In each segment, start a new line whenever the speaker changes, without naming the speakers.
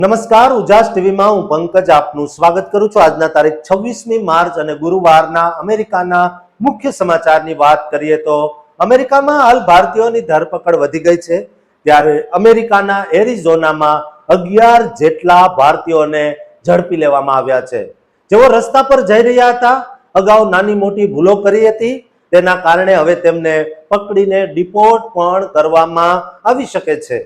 નમસ્કાર, ઉજાસ ટીવીમાં હું પંકજ આપનું સ્વાગત કરું છું। આજના તારીખ 26મી માર્ચ અને ગુરુવારના અમેરિકાના મુખ્ય સમાચારની વાત કરીએ તો અમેરિકામાં હાલ ભારતીયોની ધરપકડ વધી ગઈ છે। ત્યારે અમેરિકાના એરિઝોનામાં 11 જેટલા ભારતીયોને ઝડપી લેવામાં આવ્યા છે, જેઓ રસ્તા પર જઈ રહ્યા હતા। અગાઉ નાની મોટી ભૂલો કરી હતી, તેના કારણે હવે તેમને પકડીને ડિપોર્ટ પણ કરવામાં આવી શકે છે।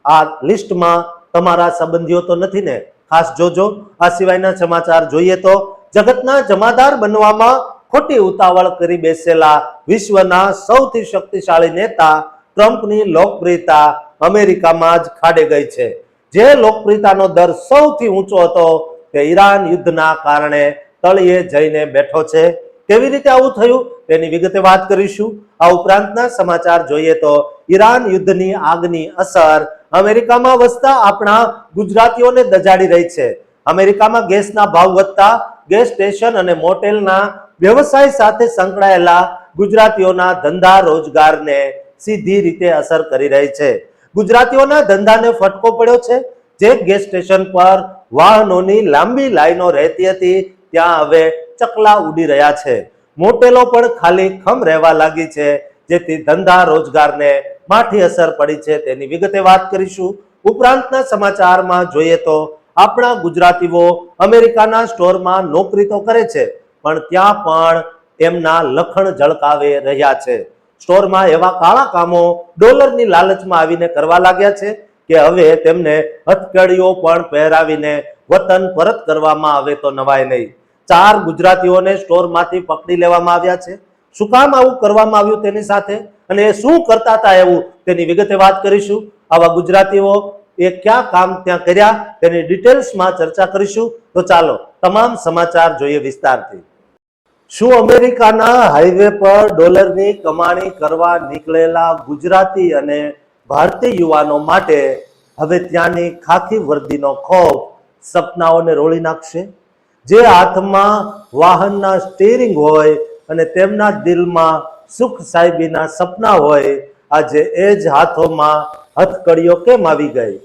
આ લિસ્ટમાં તમારા સંબંધીઓ તો નથી ને? ખાસ જોજો। આ સિવાયના સમાચાર જોઈએ તો જગતના જમાદાર બનવામાં ખોટી ઉતાવળ કરી બેસેલા વિશ્વના સૌથી શક્તિશાળી નેતા ટ્રમ્પની લોકપ્રિયતા અમેરિકામાં જ ખાડે ગઈ છે। જે લોકપ્રિયતાનો દર સૌથી ઊંચો હતો તે ઈરાન યુદ્ધના કારણે તળિયે જઈને બેઠો છે। કેવી રીતે આવું થયું તેની વિગતે વાત કરીશું। આ ઉપરાંતના સમાચાર જોઈએ તો ઈરાન યુદ્ધની આગની અસર અમેરિકામાં વસતા આપણા ગુજરાતીઓને દજાડી રહી છે। અમેરિકામાં ગેસના ભાવ વધતા ગેસ સ્ટેશન અને મોટેલના વ્યવસાય સાથે સંકળાયેલા ગુજરાતીઓના ધંધા રોજગારને સીધી રીતે અસર કરી રહી છે। ગુજરાતીઓના ધંધાને ફટકો પડ્યો છે। જે ગેસ સ્ટેશન પર વાહનોની લાંબી લાઈનો રહેતી હતી, ત્યાં હવે ચકલા ઉડી રહ્યા છે। મોટેલો પણ ખાલી ખમ રહેવા લાગી છે, જેથી ધંધા રોજગારને માઠી અસર પડી છે। તેની વિગતે વાત કરીશું। ઉપરાંતના સમાચારમાં જોઈએ તો આપણા ગુજરાતીઓ અમેરિકાના સ્ટોરમાં નોકરી તો કરે છે, પણ ત્યાં પણ તેમના લખણ ઝળકાવે રહ્યા છે। સ્ટોરમાં એવા કાળા કામો ડોલરની લાલચમાં આવીને કરવા લાગ્યા છે કે હવે તેમને હથકડીઓ પણ પહેરાવીને વતન પરત કરવામાં આવે તો નવાય નહીં। 4 ગુજરાતીઓને સ્ટોરમાંથી પકડી લેવામાં આવ્યા છે। શું કામ આવું કરવામાં આવ્યું તેની સાથે, અને એ શું કરતા હતા એવું તેની વિગતે વાત કરીશું। આવા ગુજરાતીઓ એ ક્યાં કામ ત્યાં કર્યા તેની ડિટેલ્સમાં ચર્ચા કરીશું। તો ચાલો તમામ સમાચાર જોઈએ વિસ્તારથી। શું અમેરિકાના હાઈવે પર ડોલરની કમાણી કરવા નીકળેલા ગુજરાતી અને ભારતીય યુવાનો માટે હવે ત્યાંની ખાખી વર્દીનો ખોફ સપનાઓને રોળી નાખશે? જે હાથમાં વાહનના સ્ટીરિંગ હોય અને તેમના દિલમાં સુખ સાહેબીના સપના હોય, આજે એ જ હાથોમાં હથકડીઓ કેમ આવી ગઈ?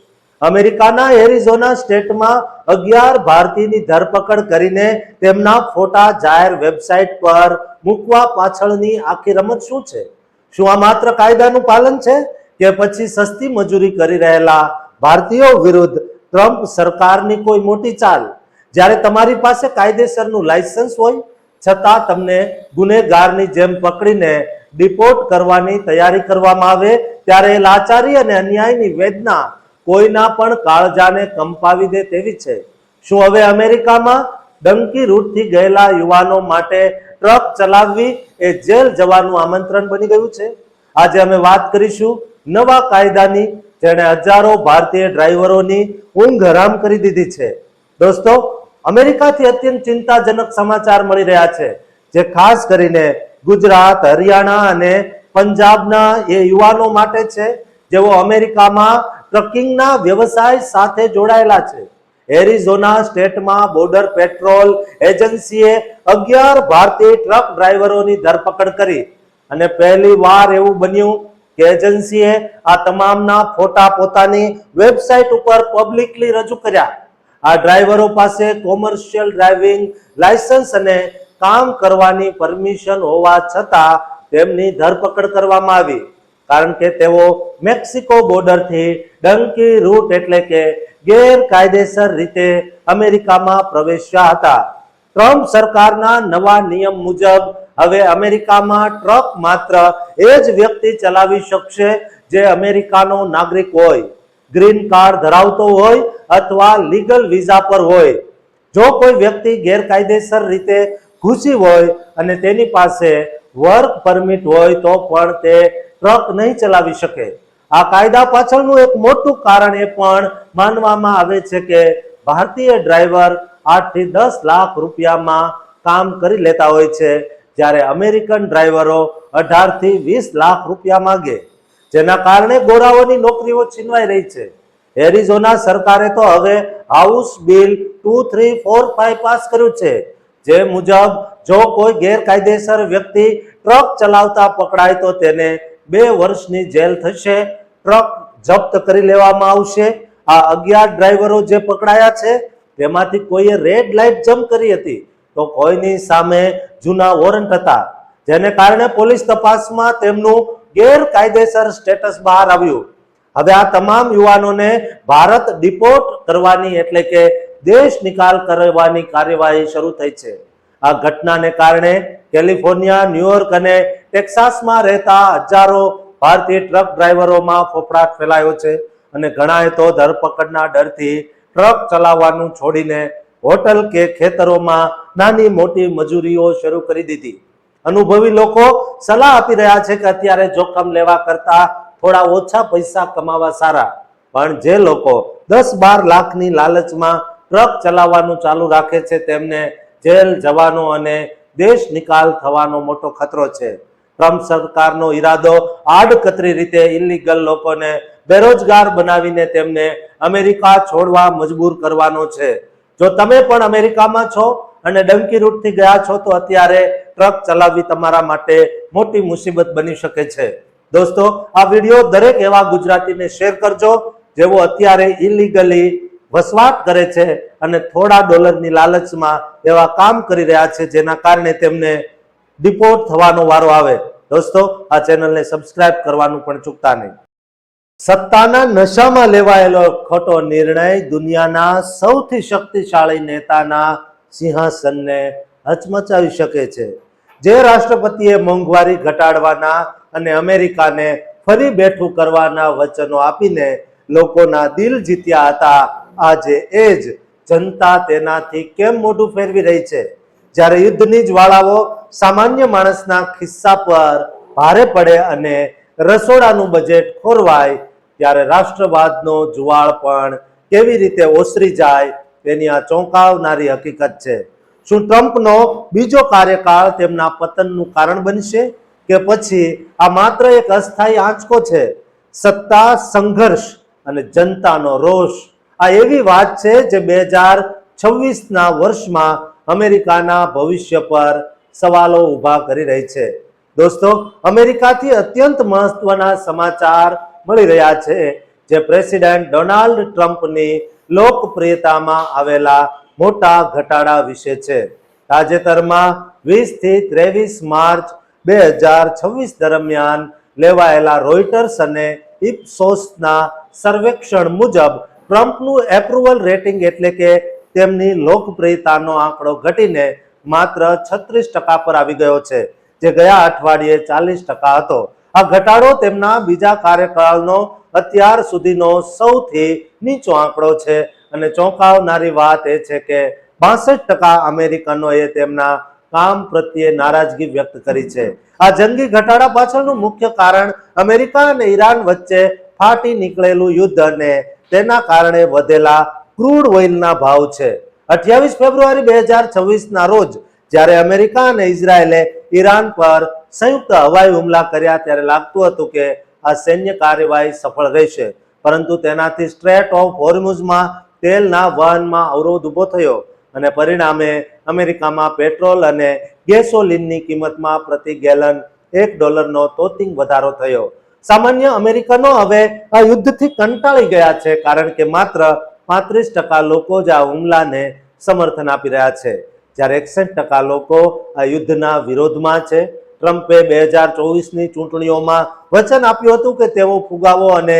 અમેરિકાના એરિઝોના સ્ટેટમાં 11 ભારતીયની ધરપકડ કરીને તેમના ફોટા જાહેર વેબસાઇટ પર મૂકવા પાછળની આખી રમત શું છે? શું આ માત્ર કાયદાનું પાલન છે કે પછી સસ્તી મજૂરી કરી રહેલા ભારતીયો વિરુદ્ધ ટ્રમ્પ સરકારની કોઈ મોટી ચાલ? જ્યારે તમારી પાસે કાયદેસરનું લાયસન્સ હોય છતાં તમને ગુનેગારની જેમ પકડીને ડિપોર્ટ કરવાની તૈયારી કરવામાં આવે, ત્યારે લાચારી અને અન્યાયની વેદના કોઈના પણ કાળજાને કંપાવી દે તેવી છે। શું હવે અમેરિકામાં ડંકી રૂટથી ગયેલા યુવાનો માટે ટ્રક ચલાવવી એ જેલ જવાનું આમંત્રણ બની ગયું છે? આજે અમે વાત કરીશું નવા કાયદાની, જેણે હજારો ભારતીય ડ્રાઈવરોની ઊંઘ હરામ કરી દીધી છે। દોસ્તો, અમેરિકાથી અત્યંત ચિંતાજનક સમાચાર મળી રહ્યા છે, જે ખાસ કરીને ગુજરાત, હરિયાણા અને પંજાબના એ યુવાનો માટે છે જેઓ અમેરિકામાં ટ્રકિંગના વ્યવસાય સાથે જોડાયેલા છે। એરિઝોના સ્ટેટમાં બોર્ડર પેટ્રોલ એજન્સીએ 11 ભારતીય ટ્રક ડ્રાઈવરોની ધરપકડ કરી, અને પહેલી વાર એવું બન્યું કે એજન્સીએ આ તમામના ફોટા પોતાની વેબસાઇટ ઉપર પબ્લિકલી રજૂ કર્યા। આ ડ્રાઈવરો પાસે કોમર્શિયલ ડ્રાઇવિંગ લાયસન્સ અને કામ કરવાની પરમિશન હોવા છતાં તેમની ધરપકડ કરવામાં આવી, કારણ કે તેઓ મેક્સિકો બોર્ડરથી ડંકી રૂટ એટલે કે ગેરકાયદેસર રીતે અમેરિકામાં પ્રવેશ્યા હતા। ટ્રમ્પ સરકારના નવા નિયમ મુજબ હવે અમેરિકામાં ટ્રક માત્ર એ જ વ્યક્તિ ચલાવી શકશે જે અમેરિકાનો નાગરિક હોય, ગ્રીન કાર્ડ ધરાવતો હોય અથવા લીગલ વિઝા પર હોય। જો કોઈ વ્યક્તિ ગેરકાયદેસર રીતે ઘૂસી હોય અને તેની પાસે વર્ક પરમિટ હોય તો પણ તે ટ્રક નહીં ચલાવી શકે। આ કાયદા પાછળનું એક મોટું કારણ એ પણ માનવામાં આવે છે કે ભારતીય ડ્રાઈવર 8 થી 10 લાખ રૂપિયામાં કામ કરી લેતા હોય છે, જ્યારે અમેરિકન ડ્રાઈવરો 18 થી 20 લાખ રૂપિયા માંગે, જેના કારણે ગોરાઓની નોકરીઓ છીનવાઈ રહી છે। એરિઝોના સરકારે તો હવે હાઉસ બિલ 2345 પાસ કર્યું છે, જે મુજબ જો કોઈ ગેરકાયદેસર વ્યક્તિ ટ્રક ચલાવતા પકડાય તો તેને 2 વર્ષની જેલ થશે, ટ્રક જપ્ત કરી લેવામાં આવશે આ 11 ડ્રાઈવરો જે પકડાયા છે તેમાંથી કોઈએ રેડ લાઇટ જમ્પ કરી હતી, તો કોઈની સામે જૂના વોરંટ હતા, જેને કારણે પોલીસ તપાસમાં તેમનું ગેરકાયદેસર સ્ટેટસ બહાર આવ્યું. હવે આ તમામ યુવાનોને ભારત ડિપોર્ટ કરવાની એટલે કે દેશ નિકાલ કરવાની કાર્યવાહી શરૂ થઈ છે. આ ઘટનાને કારણે કેલિફોર્નિયા, ન્યુયોર્ક અને ટેક્સાસમાં રહેતા હજારો ભારતીય ટ્રક ડ્રાઈવરોમાં ફફડાટ ફેલાયો છે અને ઘણાએ તો ધરપકડના ડરથી ટ્રક ચલાવવાનું છોડીને હોટલ કે ખેતરોમાં નાની મોટી મજૂરીઓ શરૂ કરી દીધી. અનુભવી લોકો સલાહ આપી રહ્યા છે કે અત્યારે જોખમ લેવા કરતા થોડા ઓછા પૈસા કમાવા સારા, પણ જે લોકો 10-12 લાખની લાલચમાં ટ્રક ચલાવવાનું ચાલુ રાખે છે તેમને જેલ જવાનો અને દેશ નિકાલ થવાનો મોટો ખતરો છે. ટ્રમ્પ સરકારનો ઈરાદો આડકતરી રીતે ઇલીગલ લોકોને બેરોજગાર બનાવીને તેમને અમેરિકા છોડવા મજબૂર કરવાનો છે. જો તમે પણ અમેરિકામાં છો અને ડંકી રૂટથી ગયા છો તો અત્યારે ટ્રક ચલાવવી તમારા માટે મોટી મુસીબત બની શકે છે. દોસ્તો, આ વિડીયો દરેક એવા ગુજરાતીને શેર કરજો જેઓ અત્યારે ઇલીગલી વસવાટ કરે છે અને થોડા ડોલરની લાલચમાં એવા કામ કરી રહ્યા છે જેના કારણે તેમને ડિપોર્ટ થવાનો વારો આવે. દોસ્તો, આ ચેનલને સબસ્ક્રાઇબ કરવાનું પણ ચૂકતા નહીં. સત્તાના નશામાં લેવાયેલો ખોટો નિર્ણય દુનિયાના સૌથી શક્તિશાળી નેતાના સિંહાસનને હચમચાવી શકે છે. જે રાષ્ટ્રપતિએ મોંઘવારી ઘટાડવાના અને અમેરિકાને ફરી બેઠું કરવાના વચનો આપીને લોકોના દિલ જીત્યા હતા, આજે એ જ જનતા તેનાથી કેમ મોઢું ફેરવી રહી છે? જ્યારે યુદ્ધની જ્વાળાઓ સામાન્ય માણસના ખિસ્સા પર ભારે પડે અને રસોડાનું બજેટ ખોરવાય, ત્યારે રાષ્ટ્રવાદનો જુવાળ પણ કેવી રીતે ઓસરી જાય તેની આ ચોંકાવનારી હકીકત છે. શું ટ્રમ્પનો બીજો કાર્યકાળ તેમના પતનનું કારણ બનશે કે પછી આ માત્ર એક અસ્થાયી આંચકો છે? સત્તા, સંઘર્ષ અને જનતાનો રોષ આ એવી વાત છે જે 2026ના વર્ષમાં અમેરિકાના ભવિષ્ય પર સવાલો ઊભા કરી રહી છે. દોસ્તો, અમેરિકાથી અત્યંત મહત્વના સમાચાર મળી રહ્યા છે જે પ્રેસિડેન્ટ ડોનાલ્ડ ટ્રમ્પની લોકપ્રિયતામાં આવેલા મોટા ઘટાડા વિશે છે. તાજેતરમાં 20 થી 23 માર્ચ 2026 દરમિયાન લેવાયેલા રોયટર્સ અને ઇપ્સોસના સર્વેક્ષણ મુજબ ટ્રમ્પનું એપ્રુવલ રેટિંગ એટલે કે તેમની લોકપ્રિયતાનો આંકડો ઘટીને માત્ર 36% પર આવી ગયો છે, જે ગયા અઠવાડિયે 40% હતો. આ ઘટાડો તેમના બીજા કાર્યકાળનો અત્યાર સુધીનો સૌથી નીચો આંકડો છે અને ચોંકાવનારી વાત એ છે કે 62% અમેરિકનોએ તેમના કામ પ્રત્યે નારાજગી વ્યક્ત કરી છે. આ જંગી ઘટાડા પાછળનું મુખ્ય કારણ અમેરિકા અને ઈરાન વચ્ચે ફાટી નીકળેલું યુદ્ધ અને તેના કારણે વધેલા ક્રૂડ ઓઇલના ભાવ છે. 28 ફેબ્રુઆરી 2026ના રોજ જ્યારે અમેરિકા અને ઇઝરાયેલે ઈરાન પર સંયુક્ત હવાઈ હુમલા કર્યા ત્યારે લાગતું હતું કે આ સૈન્ય કાર્યવાહી સફળ રહેશે, પરંતુ તેનાથી સ્ટ્રેટ ઓફ હોર્મુઝમાં તેલના વહનમાં અવરોધ ઊભો થયો અને પરિણામે અમેરિકામાં પેટ્રોલ અને ગેસોલિનની કિંમતમાં પ્રતિ ગેલન $1નો તોતિંગ વધારો થયો. સામાન્ય અમેરિકનો હવે આ યુદ્ધથી કંટાળી ગયા છે કારણ કે માત્ર 35% લોકો જ આ હુમલાને સમર્થન આપી રહ્યા છે, જ્યારે 61% લોકો આ યુદ્ધના વિરોધમાં છે. ટ્રમ્પે 2024ની ચૂંટણીઓમાં વચન આપ્યું હતું કે તેઓ ફુગાવો અને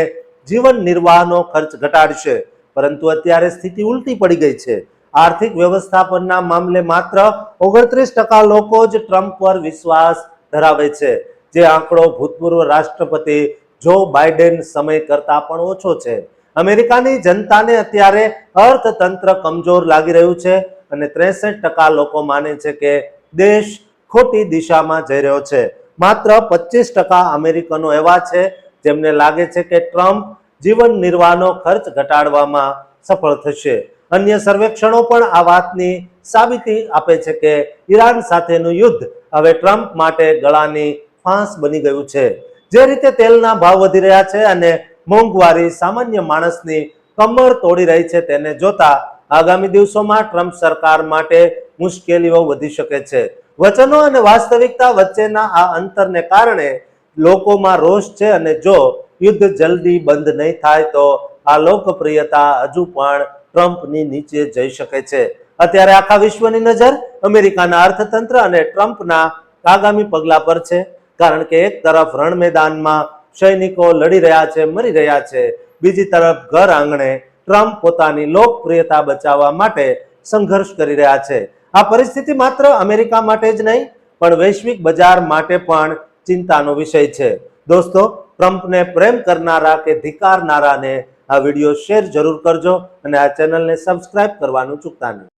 જીવન નિર્વાહનો ખર્ચ ઘટાડશે, પરંતુ અત્યારે સ્થિતિ ઉલટી પડી ગઈ છે. આર્થિક વ્યવસ્થાપનના મામલે માત્ર 29% લોકો જ ટ્રમ્પ પર વિશ્વાસ ધરાવે છે, જે આંકડો ભૂતપૂર્વ રાષ્ટ્રપતિ જો બાઇડેન સમય કરતા પણ ઓછો છે. અમેરિકાની જનતાને અત્યારે અર્થતંત્ર કમજોર લાગી રહ્યું છે અને 63% લોકો માને છે કે દેશ ખોટી દિશામાં જઈ રહ્યો છે. માત્ર 25% અમેરિકનો એવા છે જેમને લાગે છે કે ટ્રમ્પ જીવન નિર્વાહનો ખર્ચ ઘટાડવામાં સફળ થશે. અન્ય સર્વેક્ષણો પણ આ વાતની સાબિતી આપે છે કે ઈરાન સાથેનું યુદ્ધ હવે ટ્રમ્પ માટે ગળાની ફાંસ બની ગયું છે. જે રીતે તેલના ભાવ વધી રહ્યા છે અને મોંઘવારી સામાન્ય માણસની કમર તોડી રહી છે, તેને જોતા આગામી દિવસોમાં ટ્રમ્પ સરકાર માટે મુશ્કેલીઓ વધી શકે છે. વચનો અને વાસ્તવિકતા વચ્ચેના આ અંતરને કારણે લોકોમાં રોષ છે અને જો યુદ્ધ જલ્દી બંધ નહીં થાય તો આ લોકપ્રિયતા હજુ પણ ટ્રમ્પની નીચે જઈ શકે છે. અત્યારે આખા વિશ્વની નજર અમેરિકાના અર્થતંત્ર અને ટ્રમ્પના આગામી પગલા પર છે, કારણ કે એક તરફ રણ મેદાનમાં સૈનિકો લડી રહ્યા છે, મરી રહ્યા છે, બીજી તરફ ઘર આંગણે ટ્રમ્પ પોતાની લોકપ્રિયતા બચાવવા માટે સંઘર્ષ કરી રહ્યા છે. આ પરિસ્થિતિ માત્ર અમેરિકા માટે જ નહીં પણ વૈશ્વિક બજાર માટે પણ ચિંતાનો વિષય છે. દોસ્તો, ટ્રમ્પને પ્રેમ કરનારા કે ધિક્કારનારાને આ વિડીયો શેર જરૂર કરજો અને આ ચેનલને સબસ્ક્રાઇબ કરવાનું ચૂકતા નહીં.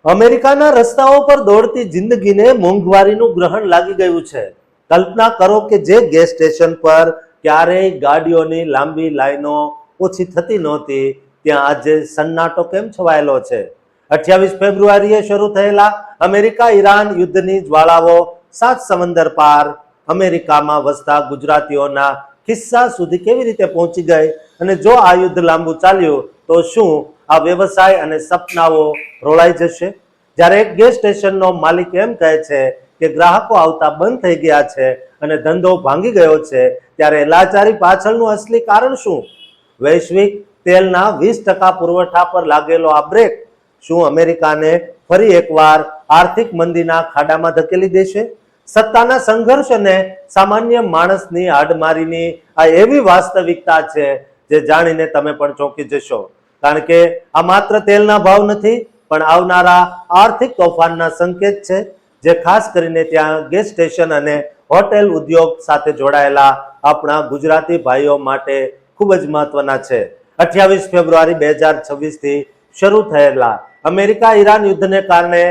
અમેરિકાના રસ્તાઓ પર દોડતી જિંદગીને મોંઘવારીનું ગ્રહણ લાગી ગયું છે. કલ્પના કરો કે જે ગેસ સ્ટેશન પર ક્યારેય ગાડીઓની લાંબી લાઈનો ઓછી થતી નહોતી, ત્યાં આજે સન્નાટો કેમ છવાયેલો છે. 28 ફેબ્રુઆરીએ શરૂ થયેલા અમેરિકા ઈરાન યુદ્ધની જ્વાળાઓ 7 સમંદર પાર અમેરિકામાં વસતા ગુજરાતીઓના ખિસ્સા સુધી કેવી રીતે પહોંચી ગઈ, અને જો આ યુદ્ધ લાંબુ ચાલ્યું તો શું આ વ્યવસાય અને સપનાઓ રોળાઈ જશે? જ્યારે એક ગેસ સ્ટેશનનો માલિક એમ કહે છે કે ગ્રાહકો આવતા બંધ થઈ ગયા છે અને ધંધો ભાંગી ગયો છે, ત્યારે લાચારી પાછળનું અસલી કારણ શું? વૈશ્વિક તેલના 20% પુરવઠા પર લાગેલો આ બ્રેક શું અમેરિકાને ફરી એકવાર આર્થિક મંદીના ખાડામાં ધકેલી દેશે? સત્તાના સંઘર્ષ અને સામાન્ય માણસની હાડમારીની આ એવી વાસ્તવિકતા છે જે જાણીને તમે પણ ચોંકી જશો, કારણ કે આ માત્ર તેલના ભાવ નથી પણ આવનારા આર્થિક તોફાનના સંકેત છે, જે ખાસ કરીને ત્યાં ગેસ સ્ટેશન અને હોટેલ ઉદ્યોગ સાથે જોડાયેલા આપણા ગુજરાતી ભાઈઓ માટે ખૂબ જ મહત્વના છે. 28 ફેબ્રુઆરી 2026 થી શરૂ થયેલા અમેરિકા ઈરાન યુદ્ધને કારણે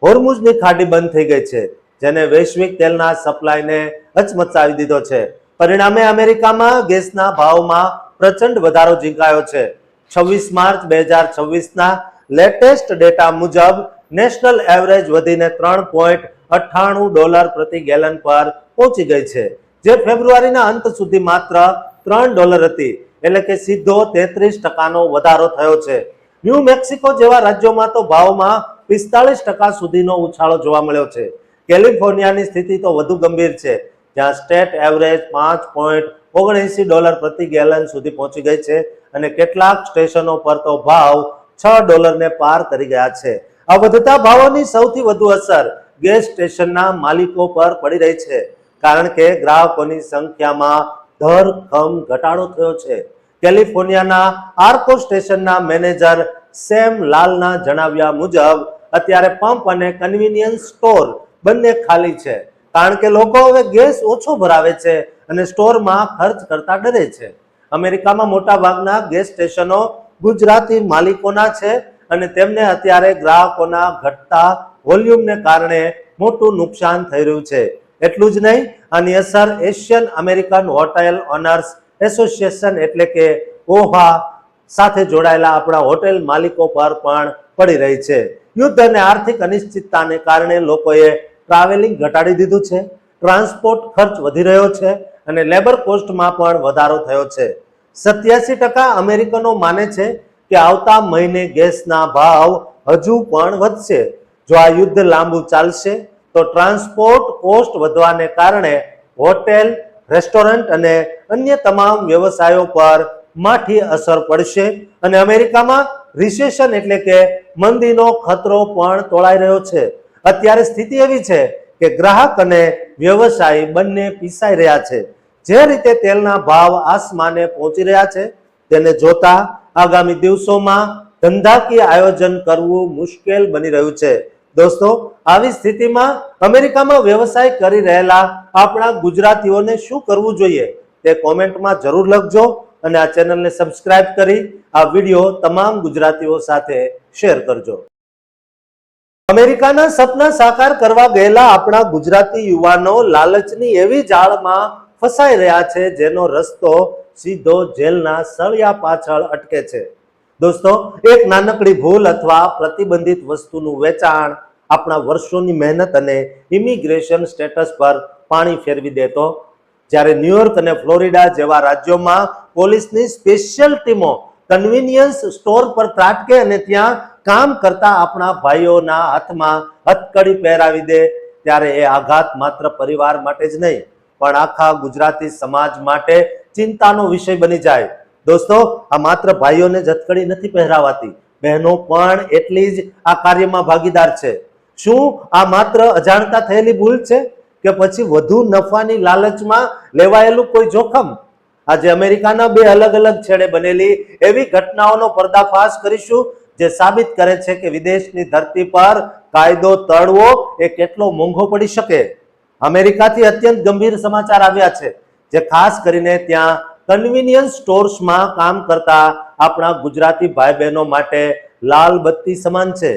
હોર્મુઝની ખાડી બંધ થઈ ગઈ છે, જેને વૈશ્વિક તેલના સપ્લાયને હચમચાવી દીધો છે. પરિણામે અમેરિકામાં ગેસના ભાવમાં પ્રચંડ વધારો ઝીંકાયો છે. 26 માર્ચ 2026ના લેટેસ્ટ ડેટા મુજબ નેશનલ એવરેજ વધીને $3.98 પ્રતિ ગેલન પર પહોંચી ગઈ છે, જે ફેબ્રુઆરીના અંત સુધી માત્ર $3 હતી, એટલે કે સીધો 33%નો વધારો થયો છે. ન્યૂ મેક્સિકો જેવા રાજ્યોમાં તો ભાવમાં 45% સુધીનો ઉછાળો જોવા મળ્યો છે. કેલિફોર્નિયાની સ્થિતિ તો વધુ ગંભીર છે, જ્યાં સ્ટેટ એવરેજ $5.79 પ્રતિ ગેલન સુધી પહોંચી ગઈ છે અને કેટલાક સ્ટેશનો પર તો ભાવ $6 ને પાર કરી ગયા છે. આ વધતા ભાવોની સૌથી વધુ અસર ગેસ સ્ટેશનના માલિકો પર પડી રહી છે, કારણ કે ગ્રાહકોની સંખ્યામાં ધરખમ ઘટાડો થયો છે. કેલિફોર્નિયાના આર્કો સ્ટેશનના મેનેજર સેમ લાલના જણાવ્યા મુજબ અત્યારે પંપ અને કન્વીનિયન્સ સ્ટોર બંને ખાલી છે, કારણ કે લોકો હવે ગેસ ઓછો ભરાવે છે અને સ્ટોરમાં ખર્ચ કરતા ડરે છે. અમેરિકામાં મોટા ભાગના ગેસ સ્ટેશનો ગુજરાતી માલિકોના છે અને તેમને અત્યારે ગ્રાહકોના ઘટતા વોલ્યુમને કારણે મોટું નુકસાન થઈ રહ્યું છે. એટલું જ નહીં, આની અસર Asian American hotel owners association એટલે કે ઓહા સાથે જોડાયેલા આપણા હોટેલ માલિકો પર પણ પડી રહી છે. યુદ્ધ અને આર્થિક અનિશ્ચિતતાને કારણે લોકોએ ટ્રાવેલિંગ ઘટાડી દીધું છે, ટ્રાન્સપોર્ટ ખર્ચ વધી રહ્યો છે અને લેબર કોસ્ટમાં પણ વધારો થયો છે. 87% અમેરિકનો માને છે કે આવતા મહિને ગેસના ભાવ હજુ પણ વધશે. જો આ યુદ્ધ લાંબુ ચાલશે તો ટ્રાન્સપોર્ટ કોસ્ટ વધવાને કારણે હોટેલ, રેસ્ટોરન્ટ અને અન્ય તમામ વ્યવસાયો પર માઠી અસર પડશે અને અમેરિકામાં રિસેશન એટલે કે મંદીનો ખતરો પણ તોળાઈ રહ્યો છે. અત્યારે સ્થિતિ એવી છે કે ગ્રાહક અને વ્યવસાય બંને પીસાઈ રહ્યા છે. જે રીતે તેલના ભાવ આસમાને પહોંચી રહ્યા છે, તેને જોતા આગામી દિવસોમાં ધંધાકીય આયોજન કરવું મુશ્કેલ બની રહ્યું છે. દોસ્તો, આવી સ્થિતિમાં અમેરિકામાં વ્યવસાય કરી રહેલા આપણા ગુજરાતીઓને શું કરવું જોઈએ તે કોમેન્ટમાં જરૂર લખજો અને આ ચેનલને સબસ્ક્રાઇબ કરી આ વિડીયો તમામ ગુજરાતીઓ સાથે શેર કરજો. અમેરિકાના સપના સાકાર કરવા ગયેલા આપણા ગુજરાતી યુવાનો લાલચની એવી જાળમાં ફસાઈ રહ્યા છે, જેનો રસ્તો સીધો જેલના સળિયા પાછળ અટકે છે. દોસ્તો, એક નાનકડી ભૂલ અથવા પ્રતિબંધિત વસ્તુનું વેચાણ આપણા વર્ષોની મહેનત અને ઇમિગ્રેશન સ્ટેટસ પર પાણી ફેરવી દેતો. જ્યારે ન્યુયોર્ક અને ફ્લોરિડા જેવા રાજ્યોમાં પોલીસની સ્પેશિયલ ટીમો કન્વીનિયન્સ સ્ટોર પર ત્રાટકે અને ત્યાં કામ કરતા આપણા ભાઈઓના હાથમાં હથકડી પહેરાવી દે, ત્યારે એ આઘાત માત્ર પરિવાર માટે જ નહીં પણ આખા ગુજરાતી સમાજ માટે ચિંતાનો વિષય બની જાય. દોસ્તો, આ માત્ર ભાઈઓને જ હથકડી નથી પહેરાવાતી, બહેનો પણ એટલી જ આ કાર્યમાં ભાગીદાર છે. શું આ માત્ર અજાણતા થયેલી ભૂલ છે કે પછી વધુ નફાની લાલચમાં લેવાયેલું કોઈ જોખમ? આજે અમેરિકાના બે અલગ અલગ છેડે બનેલી એવી ઘટનાઓનો પર્દાફાશ કરીશું જે સાબિત કરે છે કે વિદેશની ધરતી પર કાયદો તળવો એ કેટલો મોંઘો પડી શકે. અમેરિકાથી અત્યંત ગંભીર સમાચાર આવ્યા છે, જે ખાસ કરીને ત્યાં કન્વીનિયન્સ સ્ટોર્સમાં કામ કરતા આપણા ગુજરાતી ભાઈ બહેનો માટે લાલ બત્તી સમાન છે.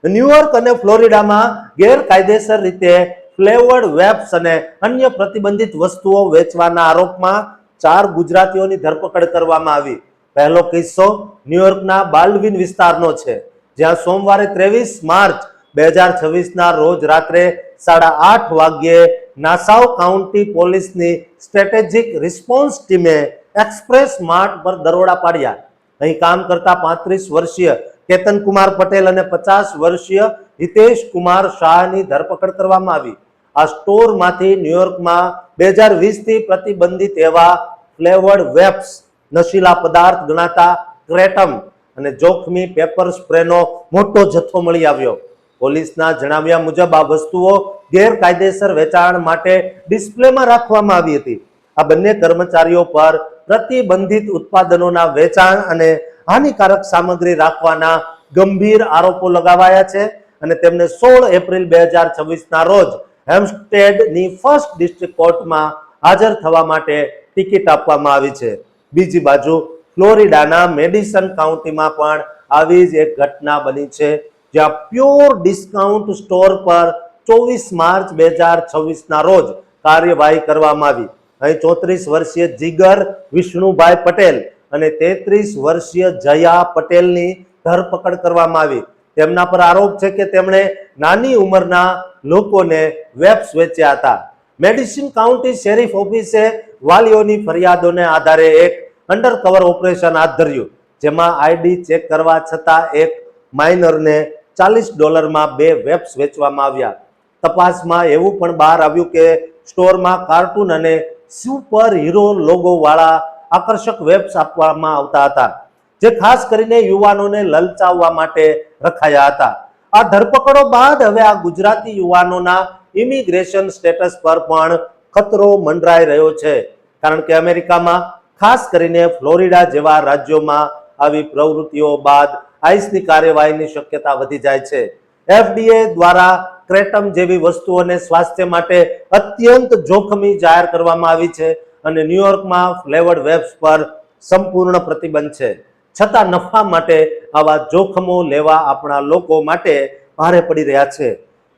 ન્યુયોર્ક અને ફ્લોરિડામાં ગેરકાયદેસર રીતે ફ્લેવર્ડ વેપ્સ અને અન્ય પ્રતિબંધિત વસ્તુઓ વેચવાના આરોપમાં 4 ગુજરાતીઓની ધરપકડ કરવામાં આવી. પહેલો કિસ્સો ન્યુયોર્કના બાલ્ડવિન વિસ્તારનો છે, જ્યાં સોમવારે 23 માર્ચ 2026ના રોજ રાત્રે 8:30 વાગ્યે નાસાઉ કાઉન્ટી પોલીસની સ્ટ્રેટેજિક રિસ્પોન્સ ટીમે એક્સપ્રેસ માર્ટ પર દરોડા પાડ્યા. અહીં કામ કરતા 35 વર્ષીય કેતન કુમાર પટેલ અને 50 વર્ષીય હિતેશ કુમાર શાહની ધરપકડ કરવામાં આવી. આ સ્ટોરમાંથી ન્યુયોર્કમાં 2020થી પ્રતિબંધિત એવા ફ્લેવર્ડ વેપ્સ, નશીલા પદાર્થ ગણાતા ક્રેટમ અને જોખમી પેપર સ્પ્રેનો મોટો જથ્થો મળી આવ્યો. પોલીસના જણાવ્યા મુજબ આ વસ્તુઓ ગેરકાયદેસર વેચાણ માટે ડિસ્પ્લેમાં રાખવામાં આવી હતી. આ બંને કર્મચારીઓ પર પ્રતિબંધિત ઉત્પાદનોના વેચાણ અને હાનિકારક સામગ્રી રાખવાના ગંભીર આરોપો લગાવાયા છે અને તેમને 16 એપ્રિલ 2026ના રોજ હેમ્પસ્ટેડની ફર્સ્ટ ડિસ્ટ્રિક્ટ કોર્ટમાં હાજર થવા માટે ટિકિટ આપવામાં આવી છે. બીજી બાજુ ફ્લોરિડાના મેડિસન કાઉન્ટીમાં પણ આવી જ એક ઘટના બની છે, જ્યાં પ્યોર ડિસ્કાઉન્ટ સ્ટોર પર 24 માર્ચ 2026ના રોજ કાર્યવાહી કરવામાં આવી. અહીં 34 વર્ષીય જીગર વિષ્ણુભાઈ પટેલ અને 33 વર્ષીય જયા પટેલની ધરપકડ કરવામાં આવી. તેમના પર આરોપ છે કે તેમણે નાની ઉંમરના લોકોને વેપ્સ વેચ્યા હતા. મેડિસન કાઉન્ટી શેરીફ ઓફિસે વાલીઓની ફરિયાદોને આધારે એક અંડરકવર ઓપરેશન હાથ ધર્યું, જેમાં આઈડી ચેક કરવા છતાં એક માઇનરને $40માં 2 વેપ્સ વેચવામાં આવ્યા. તપાસમાં એવું પણ બહાર આવ્યું કે સ્ટોરમાં કાર્ટૂન અને સુપર હીરો લોગો વાળા આકર્ષક વેપ્સ આપવામાં આવતા હતા, જે ખાસ કરીને યુવાનોને લલચાવવા માટે રખાયા હતા. આ ધરપકડો બાદ હવે આ ગુજરાતી યુવાનોના ઇમિગ્રેશન સ્ટેટસ પર પણ ખતરો મંડરાઈ રહ્યો છે, કારણ કે અમેરિકામાં ખાસ કરીને ફ્લોરિડા જેવા રાજ્યોમાં આવી પ્રવૃત્તિઓ બાદ આઈસની કાર્યવાહીની શક્યતા વધી જાય છે. FDA દ્વારા ક્રેટમ જેવી વસ્તુઓને સ્વાસ્થ્ય માટે અત્યંત જોખમી જાહેર કરવામાં આવી છે અને ન્યુયોર્કમાં ફ્લેવર્ડ વેપ્સ પર સંપૂર્ણ પ્રતિબંધ છે. છતાં નફા માટે આવા જોખમો લેવા આપણા લોકો માટે ભારે પડી રહ્યા છે.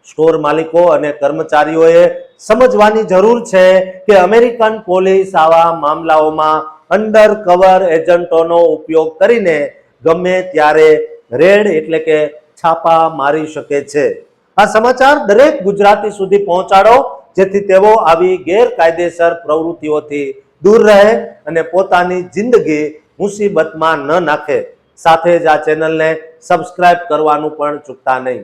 સ્ટોર માલિકો અને કર્મચારીઓએ સમજવાની જરૂર છે કે અમેરિકન પોલીસ આવા મામલાઓમાં અંડર કવર એજન્ટોનો ઉપયોગ કરીને ગમે ત્યારે રેડ એટલે કે છાપા મારી શકે છે. આ સમાચાર દરેક ગુજરાતી સુધી પહોંચાડો, જેથી તેઓ આવી ગેરકાયદેસર પ્રવૃત્તિઓથી દૂર રહે અને પોતાની જિંદગી મુસીબતમાં ન નાખે. સાથે જ આ ચેનલને સબસ્ક્રાઇબ કરવાનું પણ ચૂકતા નહીં.